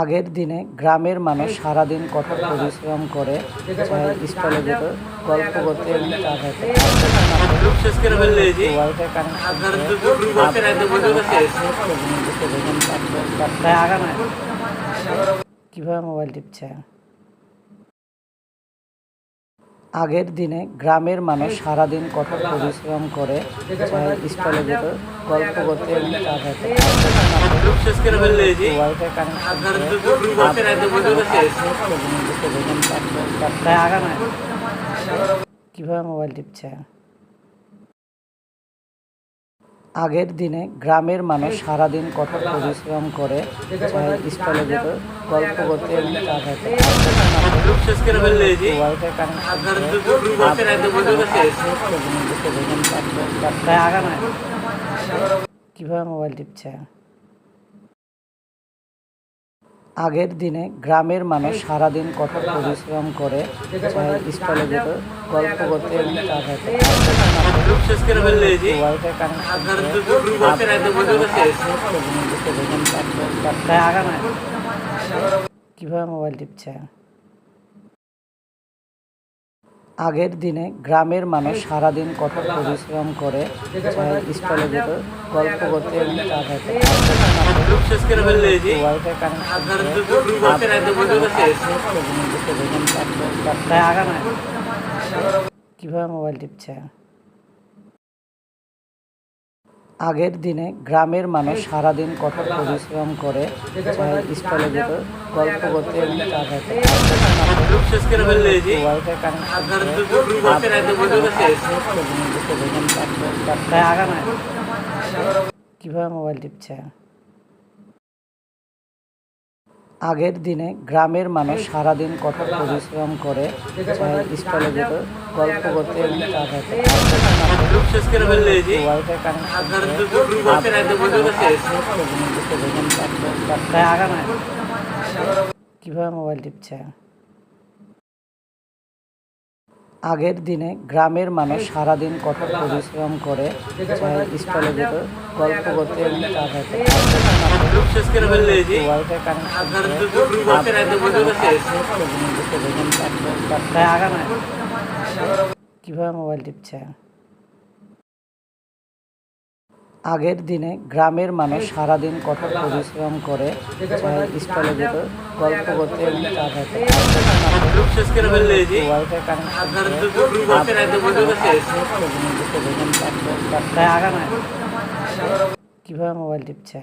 আগের দিনে গ্রামের মানুষ সারাদিন কঠোর পরিশ্রম করে চায়ের স্টলে যেত গল্প করতে এবং চা খেতে। ওয়াইফাই কানেক্ট কিভাবে মোবাইল টিপছে। আগের দিনে গ্রামের মানুষ সারাদিন কঠোর পরিশ্রম করে চায়ের স্টলে যেত গল্প করতে এবং চা খেতে। ওয়াইফাই কানেক্ট কিভাবে মোবাইল টিপছে। আগের দিনে গ্রামের মানুষ সারাদিন কঠোর পরিশ্রম করে চায়ের স্টলে যেত গল্প করতে এবং চা খেতে। ওয়াইফাই কানেক্ট কিভাবে মোবাইল টিপছে। আগের দিনে গ্রামের মানুষ সারাদিন কঠোর পরিশ্রম করে চায়ের স্টলে যেত গল্প করতে এবং চা খেতে। ওয়াইফাই কানেক্ট কিভাবে মোবাইল টিপছে। আগের দিনে গ্রামের মানুষ সারাদিন কঠোর পরিশ্রম করে চায়ের স্টলে যেত গল্প করতে এবং চা খেতে। ওয়াইফাই কানেক্ট কিভাবে মোবাইল টিপছে। আগের দিনে গ্রামের মানুষ সারাদিন কঠোর পরিশ্রম করে চায়ের স্টলে যেত গল্প করতে এবং চা খেতে। ওয়াইফাই কানেক্ট কিভাবে মোবাইল টিপছে। আগের দিনে গ্রামের মানুষ সারাদিন কঠোর পরিশ্রম করে চায়ের স্টলে যেত গল্প করতে এবং চা খেতে। ওয়াইফাই কানেক্ট কিভাবে মোবাইল টিপছে। আগের দিনে গ্রামের মানুষ সারাদিন কঠোর পরিশ্রম করে চায়ের স্টলে যেত গল্প করতে এবং চা খেতে। ওয়াইফাই কানেক্ট কিভাবে মোবাইল টিপছে। আগের দিনে গ্রামের মানুষ সারাদিন কঠোর পরিশ্রম করে চায়ের স্টলে যেত গল্প করতে এবং চা খেতে। ওয়াইফাই কানেক্ট কিভাবে মোবাইল টিপছে।